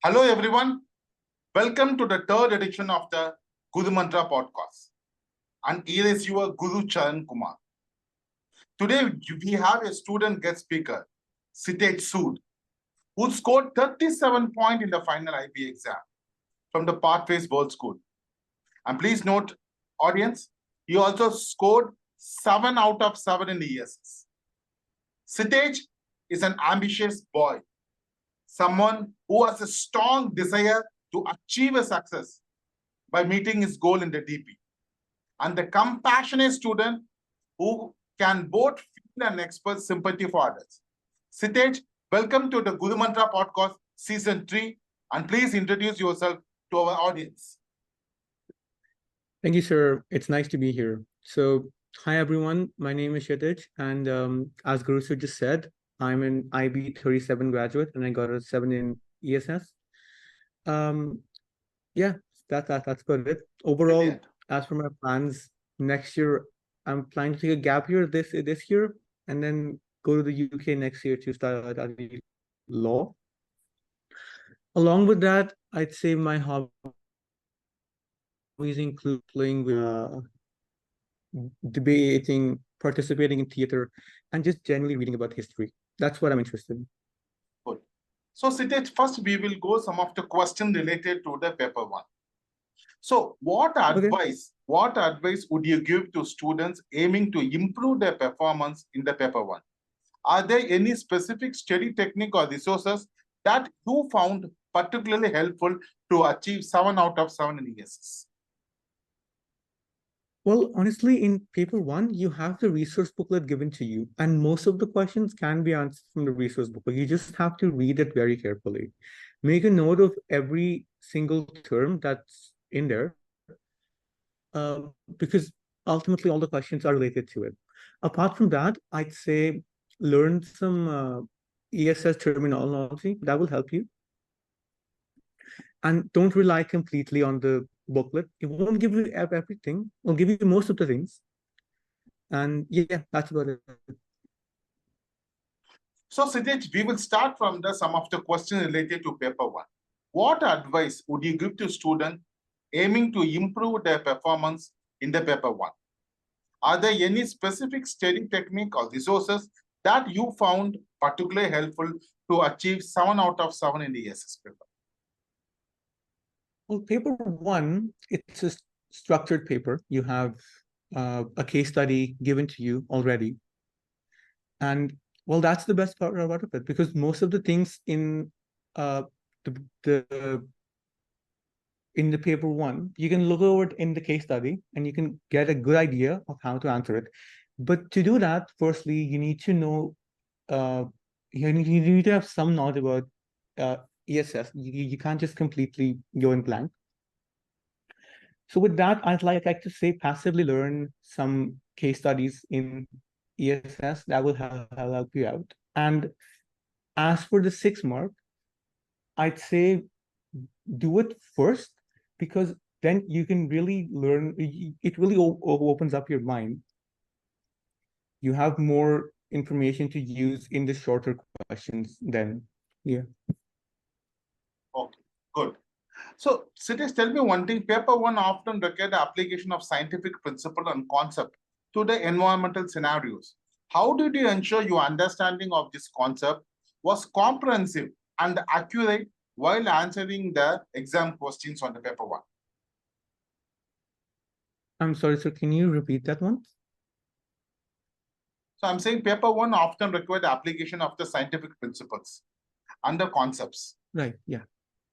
Hello, everyone. Welcome to the third edition of the Guru Mantra podcast. And here is your Guru Charan Kumar. Today, we have a student guest speaker, Kshitij Sood, who scored 37 points in the final IB exam from the Pathways World School. And please note, audience, he also scored 7 out of 7 in the ESS. Kshitij is an ambitious boy, someone who has a strong desire to achieve a success by meeting his goal in the DP. And the compassionate student who can both feel and express sympathy for others. Kshitij, welcome to the Guru Mantra podcast season 3, and please introduce yourself to our audience. Thank you, sir. It's nice to be here. So, hi everyone. My name is Kshitij, and as Guru Sood just said, I'm an IB 37 graduate, and I got a 7 in ESS. Yeah, that's about it. Overall, Brilliant. as for my plans, next year I'm planning to take a gap year this year, and then go to the UK next year to study law. Along with that, I'd say my hobbies include playing with, debating, participating in theater, and just generally reading about history. That's what I'm interested in. Good. So, Kshitij, first we will go some of the questions related to the paper 1. So, what advice would you give to students aiming to improve their performance in the paper 1? Are there any specific study technique or resources that you found particularly helpful to achieve 7 out of 7 in ESS? Well, honestly, in paper 1, you have the resource booklet given to you, and most of the questions can be answered from the resource booklet. You just have to read it very carefully. Make a note of every single term that's in there, because ultimately all the questions are related to it. Apart from that, I'd say learn some ESS terminology. That will help you. And don't rely completely on the booklet. It won't give you everything. It'll give you most of the things. And yeah, that's about it. So, Kshitij, we will start from some of the questions related to paper 1. What advice would you give to students aiming to improve their performance in the paper 1? Are there any specific study technique or resources that you found particularly helpful to achieve 7 out of 7 in the ESS paper? Well, paper 1, it's a structured paper. You have a case study given to you already. And well, that's the best part of it, because most of the things in in the paper 1, you can look over it in the case study and you can get a good idea of how to answer it. But to do that, firstly, you need to know, you need to have some knowledge about ESS. You can't just completely go in blank. So with that, I'd like to say passively learn some case studies in ESS that will help you out. And as for the 6 mark, I'd say do it first, because then you can really learn. It really opens up your mind. You have more information to use in the shorter questions then. Yeah. Okay, good. So, Kshitij, tell me one thing. Paper 1 often requires the application of scientific principle and concept to the environmental scenarios. How did you ensure your understanding of this concept was comprehensive and accurate while answering the exam questions on the paper 1? I'm sorry, sir. Can you repeat that one? So I'm saying paper 1 often requires the application of the scientific principles and the concepts. Right, yeah.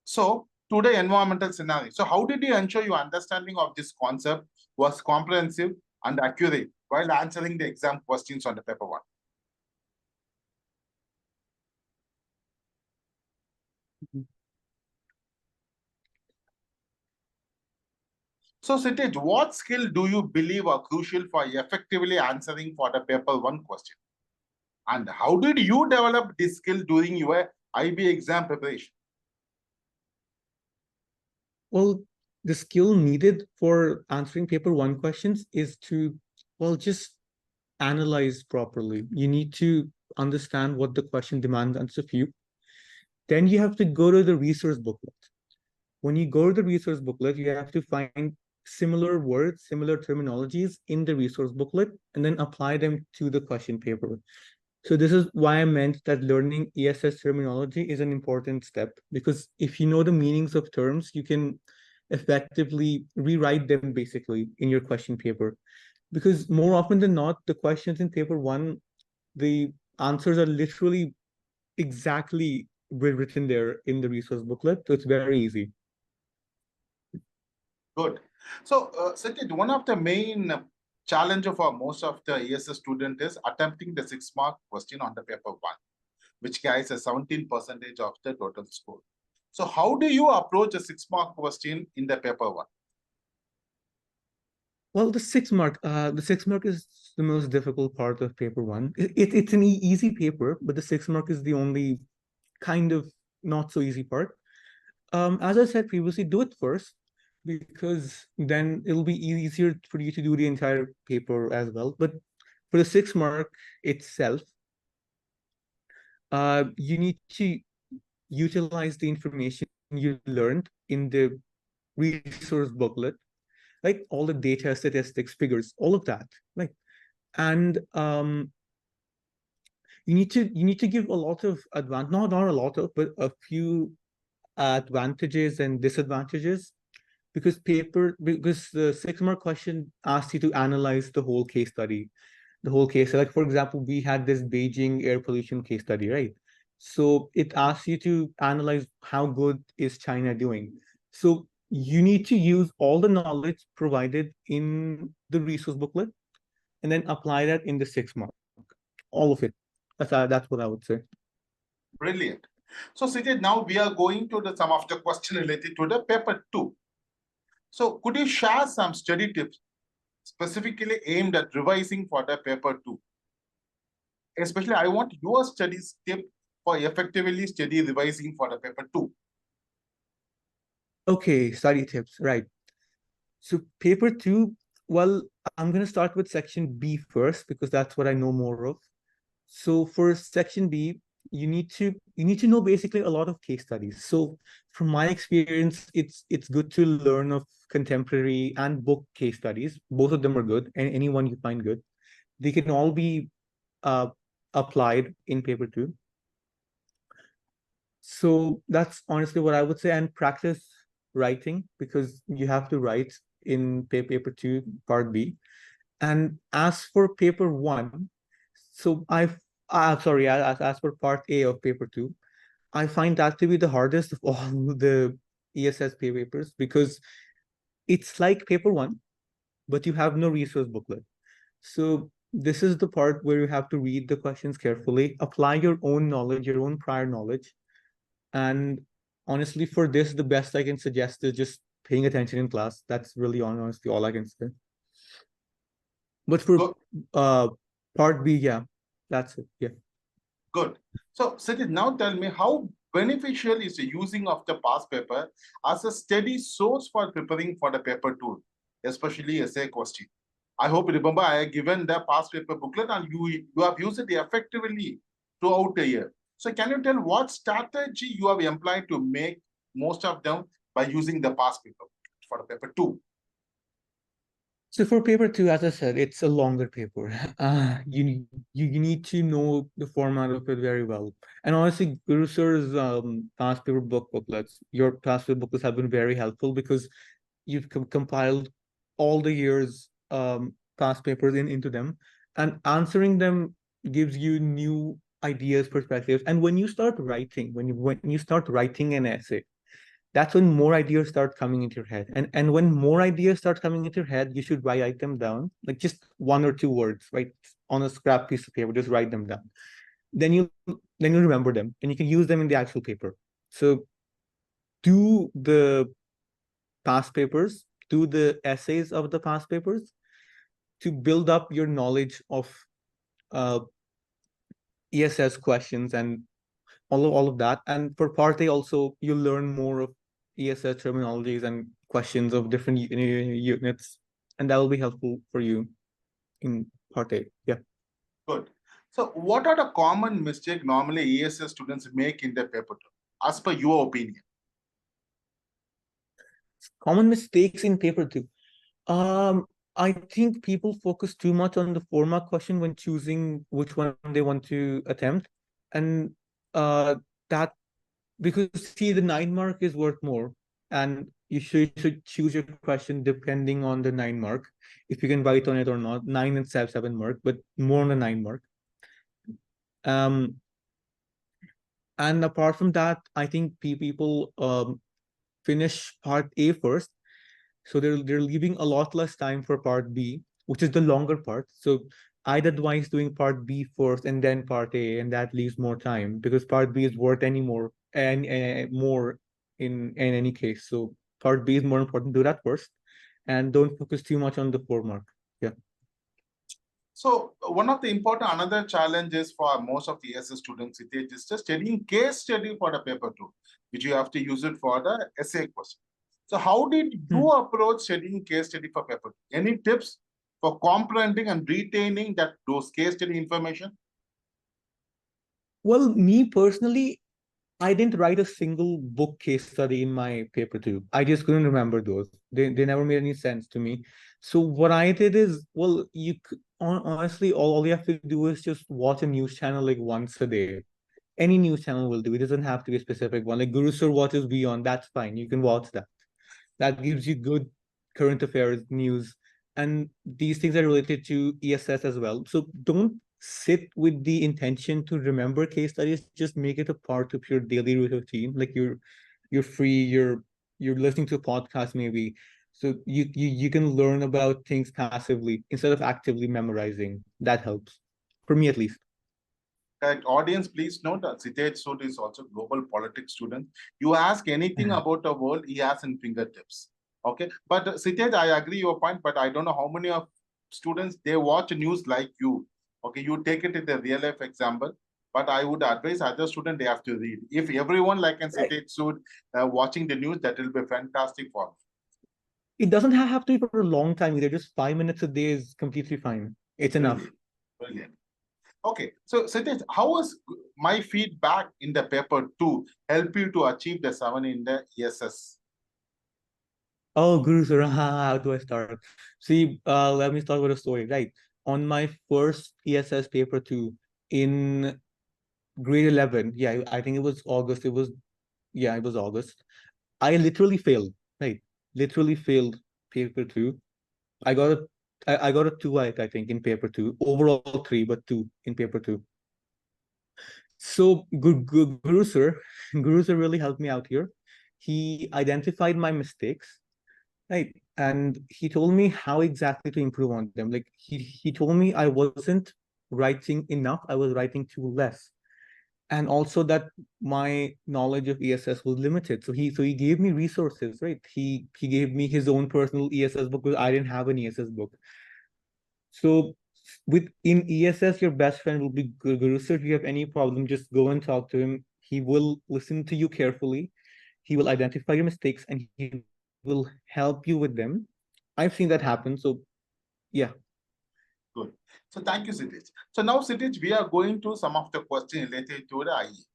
So to the environmental scenario. So how did you ensure your understanding of this concept was comprehensive and accurate while answering the exam questions on the paper 1? So, Kshitij, what skill do you believe are crucial for effectively answering for the paper 1 question? And how did you develop this skill during your IB exam preparation? Well, the skill needed for answering paper 1 questions is to, well, just analyze properly. You need to understand what the question demands of you. Then you have to go to the resource booklet. When you go to the resource booklet, you have to find similar words, similar terminologies in the resource booklet, and then apply them to the question paper. So this is why I meant that learning ESS terminology is an important step, because if you know the meanings of terms, you can effectively rewrite them basically in your question paper. Because more often than not, the questions in paper one, the answers are literally exactly written there in the resource booklet. So it's very easy. Good. So, Sajid, one of the main challenge for most of the ESS student is attempting the 6-mark question on the paper one, which carries a 17% of the total score. So how do you approach a 6-mark question in the paper one? Well, the 6 mark is the most difficult part of paper one. It's an easy paper, but the 6 mark is the only kind of not so easy part. As I said previously, do it first, because then it'll be easier for you to do the entire paper as well. But for the 6 mark itself, you need to utilize the information you learned in the resource booklet, like all the data, statistics, figures, all of that. Like, and you need to give a lot of not a lot of, but a few advantages and disadvantages, because the 6 mark question asks you to analyze the whole case study, the whole case. Like, for example, we had this Beijing air pollution case study, right? So it asks you to analyze how good is China doing. So you need to use all the knowledge provided in the resource booklet and then apply that in the 6 mark, all of it. That's what I would say. Brilliant. So, Sajid, now we are going to some of the question related to the paper two. So could you share some study tips specifically aimed at revising for the paper two? Especially, I want your studies tip for effectively study revising for the paper two. Okay, study tips, right. So paper two, well, I'm going to start with section B first, because that's what I know more of. So for section B, you need to know basically a lot of case studies. So from my experience, it's good to learn of contemporary and book case studies. Both of them are good, and anyone you find good. They can all be uh, applied in paper two. So that's honestly what I would say. And practice writing, because you have to write in paper two, part B. And as for paper one, so as for part A of paper two, I find that to be the hardest of all the ESS papers, because it's like paper one, but you have no resource booklet. So this is the part where you have to read the questions carefully, apply your own knowledge, your own prior knowledge. And honestly, for this, the best I can suggest is just paying attention in class. That's really honestly all I can say. But for Good. part B, yeah, that's it. Yeah. Good. So, Sajid, now tell me, how beneficial is the using of the past paper as a steady source for preparing for the paper two, especially essay question? I hope you remember I have given the past paper booklet and you have used it effectively throughout the year. So can you tell what strategy you have employed to make most of them by using the past paper for the paper two? So for paper two, as I said, it's a longer paper. You need to know the format of it very well. And honestly, Guru Sir's past paper booklets, your past paper booklets have been very helpful, because you've compiled all the years past papers into them, and answering them gives you new ideas, perspectives. And when you start writing, when you start writing an essay, that's when more ideas start coming into your head. And when more ideas start coming into your head, you should write them down, like just 1 or 2 words, right, on a scrap piece of paper. Just write them down. Then you remember them, and you can use them in the actual paper. So do the past papers, do the essays of the past papers, to build up your knowledge of uh, ESS questions and all of that. And for part A also, you learn more of ESS terminologies and questions of different units, and that will be helpful for you in part A. Yeah. Good. So what are the common mistakes normally ESS students make in their paper two? as per your opinion? Common mistakes in paper two. I think people focus too much on the 4 mark question when choosing which one they want to attempt. And that because see the 9 mark is worth more. And you should choose your question depending on the 9 mark, if you can write on it or not. 9 and 7 mark, but more on the 9 mark. And apart from that, I think people finish part A first. So they're leaving a lot less time for part B, which is the longer part. So I'd advise doing part B first and then part A, and that leaves more time because part B is worth any more and more in any case. So part B is more important. Do that first, and don't focus too much on the 4 mark. Yeah. So one of the important another challenges for most of the ESS students it is just studying case study for the paper two, which you have to use it for the essay question. So how did you approach studying case study for paper two? Any tips for comprehending and retaining those case study information? Well, me personally, I didn't write a single book case study in my paper two. I just couldn't remember those. They never made any sense to me. So what I did is, well, honestly, all you have to do is just watch a news channel like once a day. Any news channel will do. It doesn't have to be a specific one. Like Guru Sir watches Beyond, that's fine. You can watch that. That gives you good current affairs news. And these things are related to ESS as well. So don't sit with the intention to remember case studies. Just make it a part of your daily routine. Like you're free, you're listening to a podcast maybe. So you can learn about things passively instead of actively memorizing. That helps. For me at least. Correct. Audience, please note that Kshitij Sood is also global politics student. You ask anything about the world, he has in fingertips. Okay. But Kshitij, I agree your point, but I don't know how many of students, they watch news like you. Okay. You take it in the real life example, but I would advise other students, they have to read. If everyone like Kshitij Sood watching the news, that will be fantastic for them. It doesn't have to be for a long time either. Just 5 minutes a day is completely fine. It's enough. Brilliant. Brilliant. Okay, so Kshitij, how was my feedback in the paper to help you to achieve the 7 in the ESS? Oh, Guru Sir, how do I start? See, let me start with a story. Right. On my first ESS paper two in grade 11, yeah, I think it was August. It was August. I literally failed. Right. Literally failed paper two. I got a I got a two, I think, in paper two. Overall three, but two in paper two. So Guru Sir, Guru Sir really helped me out here. He identified my mistakes. Right. And he told me how exactly to improve on them. Like he told me I wasn't writing enough, I was writing too less. And also that my knowledge of ESS was limited. So he gave me resources, right? He gave me his own personal ESS book because I didn't have an ESS book. So in ESS, your best friend will be Guru. So if you have any problem, just go and talk to him. He will listen to you carefully. He will identify your mistakes and he will help you with them. I've seen that happen. So yeah. Good. So thank you, Kshitij. So now, Kshitij, we are going to some of the questions related to the IE.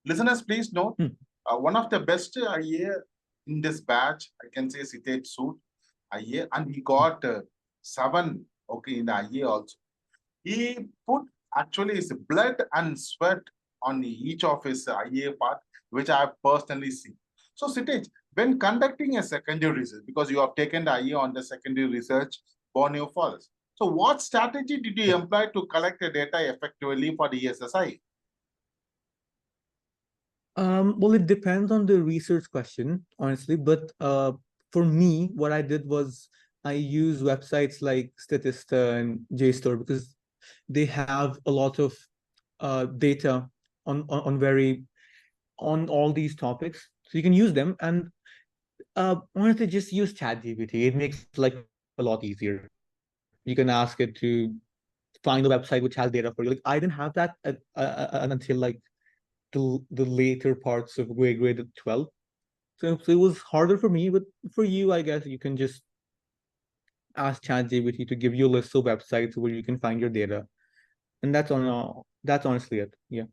Listeners, please note, one of the best IE in this batch, I can say Kshitij Sood IE, and he got 7, okay, in the IE also. He put actually his blood and sweat on each of his IA part, which I have personally seen. So, Kshitij, when conducting a secondary research, because you have taken the IA on the secondary research, Borneo Forest. So, what strategy did you employ to collect the data effectively for the ESSI? Well, it depends on the research question, honestly. But for me, what I did was I use websites like Statista and JSTOR because they have a lot of data on all these topics. So you can use them. And honestly, just use ChatGPT. It makes life a lot easier. You can ask it to find a website which has data for you. Like I didn't have that until like the later parts of grade 12. So it was harder for me, but for you, I guess you can just ask ChatGPT to give you a list of websites where you can find your data, and that's honestly it. Yeah.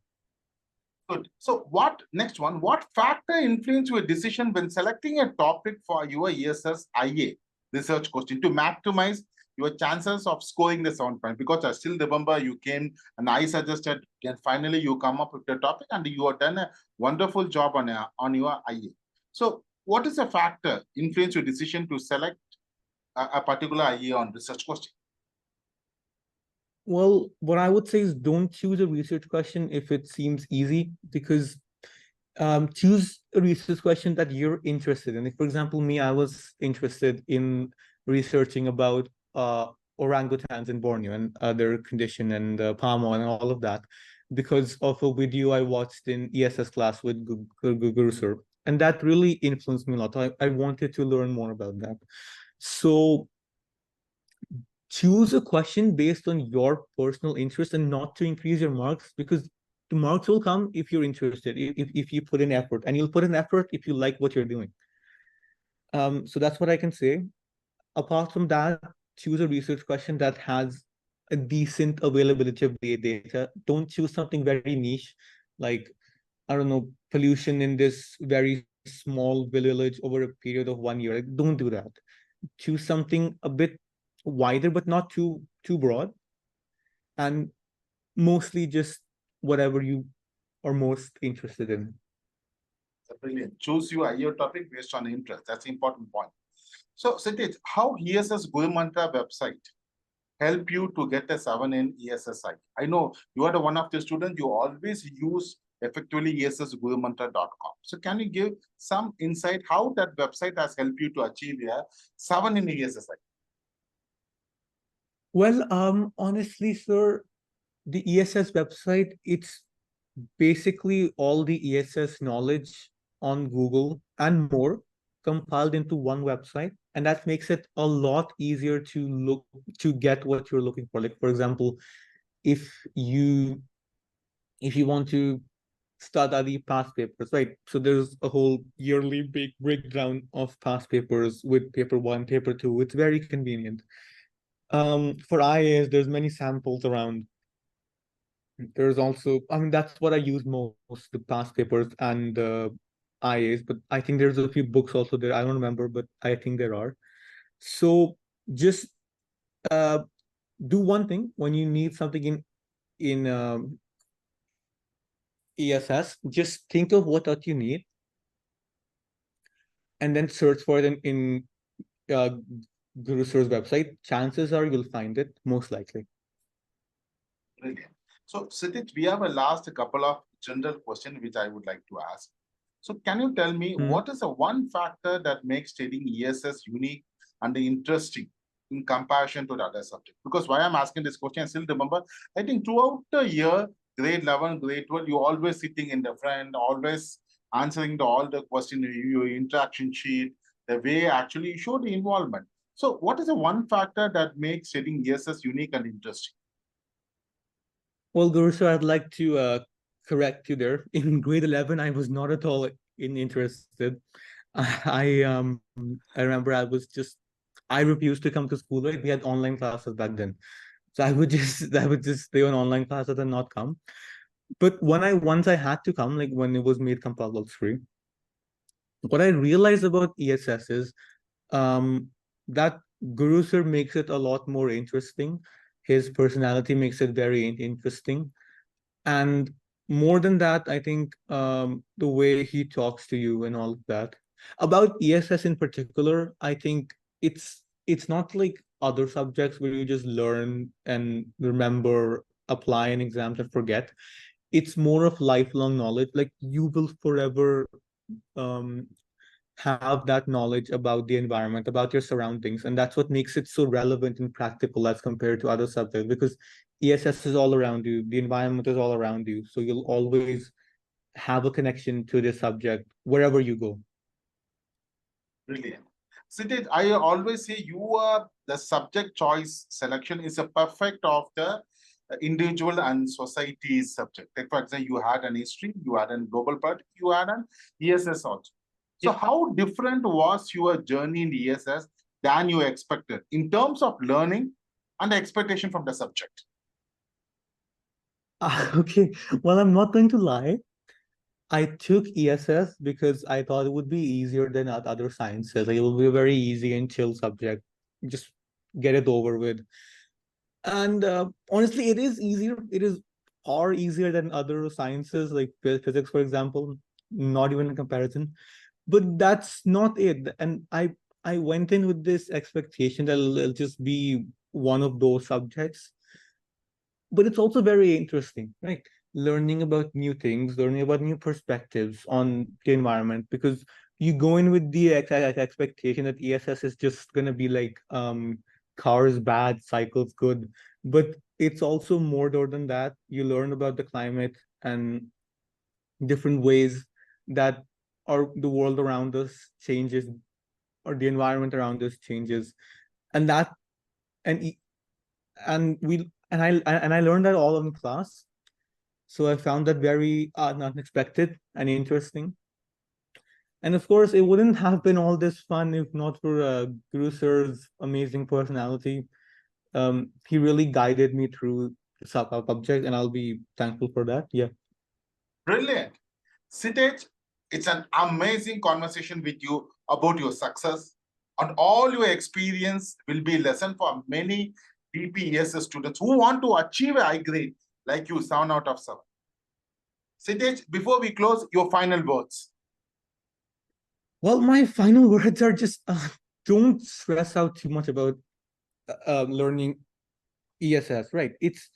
Good. So next one, what factor influence your decision when selecting a topic for your ESS IA research question to maximize your chances of scoring the 7 point? Because I still remember you came and I suggested, and finally you come up with the topic and you have done a wonderful job on your IA. So what is a factor influence your decision to select a particular IA on research question? Well, what I would say is don't choose a research question if it seems easy, because choose a research question that you're interested in. Like, for example, me, I was interested in researching about orangutans in Borneo and their condition and palm oil and all of that because of a video I watched in ESS class with Guru Sir. And that really influenced me a lot. I wanted to learn more about that. So choose a question based on your personal interest and not to increase your marks, because the marks will come if you're interested, if you put in effort, and you'll put in effort if you like what you're doing. So that's what I can say. Apart from that, choose a research question that has a decent availability of data. Don't choose something very niche, like, I don't know, pollution in this very small village over a period of 1 year. Like, don't do that. Choose something a bit wider, but not too broad, and mostly just whatever you are most interested in. Brilliant. Choose your topic based on interest. That's an important point. So, Kshitij, how ESS Guru Mantra website help you to get a 7 in ESSI? I know you are one of the students, you always use effectively ESSGurumantra.com. So can you give some insight how that website has helped you to achieve a 7 in ESSI? Well, honestly, sir, the ESS website, it's basically all the ESS knowledge on Google and more compiled into one website. And that makes it a lot easier to get what you're looking for. Like, for example, if you want to study past papers, right? So there's a whole yearly big breakdown of past papers with paper 1, paper 2. It's very convenient. For IAs, there's many samples around. There's also, I mean, that's what I use most, the past papers and IAs, but I think there's a few books also there. I don't remember, but I think there are. So just uh, do one thing when you need something in ESS. Just think of what you need, and then search for it in uh, Guru Sir's website. Chances are you'll find it, most likely. Brilliant. So, Kshitij, we have a last couple of general questions which I would like to ask. So, can you tell me what is the one factor that makes studying ESS unique and interesting in comparison to the other subject? Because why I'm asking this question, I still remember, I think throughout the year, grade 11, grade 12, you always sitting in the front, always answering all the question, your interaction sheet, the way actually you show the involvement. So, what is the one factor that makes studying ESS unique and interesting? Well, Guru Sir, I'd like to correct you there. In grade 11, I was not at all interested. I remember I refused to come to school. Right? We had online classes back then. So I would just stay on online classes and not come. But once I had to come, like when it was made compulsory, what I realized about ESS is that Guru Sir makes it a lot more interesting. His personality makes it very interesting. And more than that, I think the way he talks to you and all of that. About ESS in particular, I think it's not like other subjects where you just learn and remember, apply in exams and forget. It's more of lifelong knowledge. Like, you will forever um, have that knowledge about the environment, about your surroundings, and that's what makes it so relevant and practical as compared to other subjects, because ESS is all around you, the environment is all around you, so you'll always have a connection to this subject wherever you go. Brilliant. Kshitij, I always say the subject choice selection is a perfect of the individual and society's subject. Like, for example, you had an history, you had a global part, you had an ESS also. So how different was your journey in ESS than you expected in terms of learning and the expectation from the subject? Okay, well, I'm not going to lie. I took ESS because I thought it would be easier than other sciences. Like, it will be a very easy and chill subject. Just get it over with. And honestly, it is easier. It is far easier than other sciences, like physics, for example. Not even in comparison. But that's not it. And I went in with this expectation that it'll just be one of those subjects. But it's also very interesting, right? Learning about new things, learning about new perspectives on the environment, because you go in with the expectation that ESS is just gonna be like cars bad, cycles good, but it's also more than that. You learn about the climate and different ways that the world around us changes, or the environment around us changes, and that and e- and we and I learned that all in class. So I found that very unexpected and interesting. And of course, it wouldn't have been all this fun if not for Guru Sir's amazing personality. He really guided me through the subject, and I'll be thankful for that. Yeah. Brilliant. Kshitij, it's an amazing conversation with you about your success, and all your experience will be a lesson for many DPES students who want to achieve a high grade like you, 7 out of 7. Kshitij, before we close, your final words. Well, my final words are just don't stress out too much about learning ESS, right? It's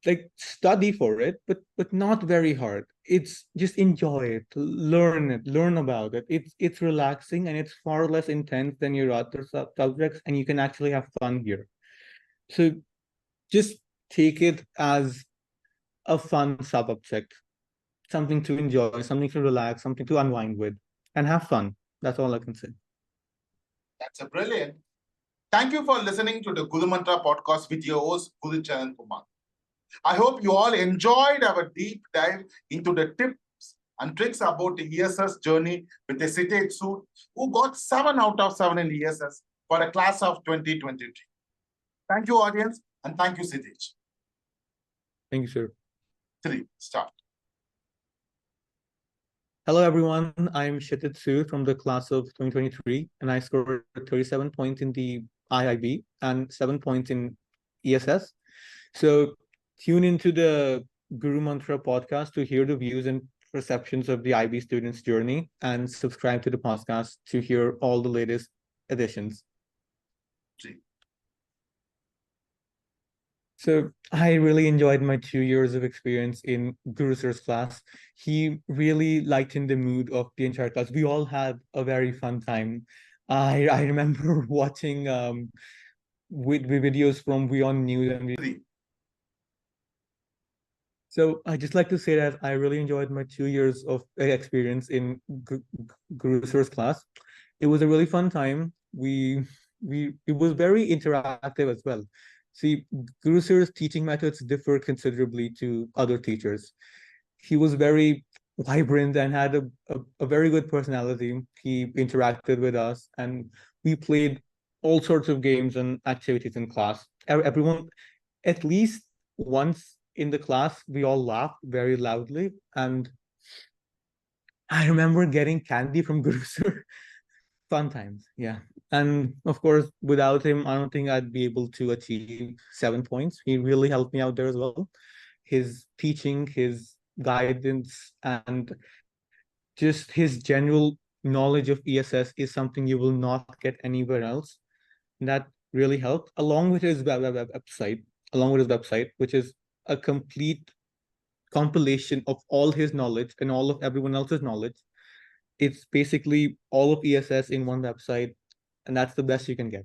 like study for it, but not very hard. It's just enjoy it, learn about it. It's relaxing and it's far less intense than your other subjects, and you can actually have fun here. So just take it as a fun subject, something to enjoy, something to relax, something to unwind with, and have fun. That's all I can say. That's a brilliant. Thank you for listening to the Guru Mantra podcast with your host, Guru Charan Kumar. I hope you all enjoyed our deep dive into the tips and tricks about the ESS journey with the Kshitij Sood, who got 7 out of 7 in ESS for a class of 2023. Thank you, audience, and thank you, Kshitij. Thank you, sir. 3, start. Hello, everyone. I'm Kshitij Sood from the class of 2023, and I scored 37 points in the IIB and 7 points in ESS. So tune into the Guru Mantra podcast to hear the views and perceptions of the IB students' journey, and subscribe to the podcast to hear all the latest editions. 3. So I really enjoyed my 2 years of experience in Guru Sir's class. He really lightened the mood of the entire class. We all had a very fun time. I remember watching with videos from Beyond News and 3. So I just like to say that I really enjoyed my 2 years of experience in Guru Sir's class. It was a really fun time. It was very interactive as well. See, Guru Sir's teaching methods differ considerably to other teachers. He was very vibrant and had a very good personality. He interacted with us, and we played all sorts of games and activities in class. Everyone, at least once in the class, we all laughed very loudly. And I remember getting candy from Guru Sir. Fun times, yeah. And of course, without him, I don't think I'd be able to achieve 7 points. He really helped me out there as well. His teaching, his guidance, and just his general knowledge of ESS is something you will not get anywhere else. That really helped, along with his website, which is a complete compilation of all his knowledge and all of everyone else's knowledge. It's basically all of ESS in one website, and that's the best you can get.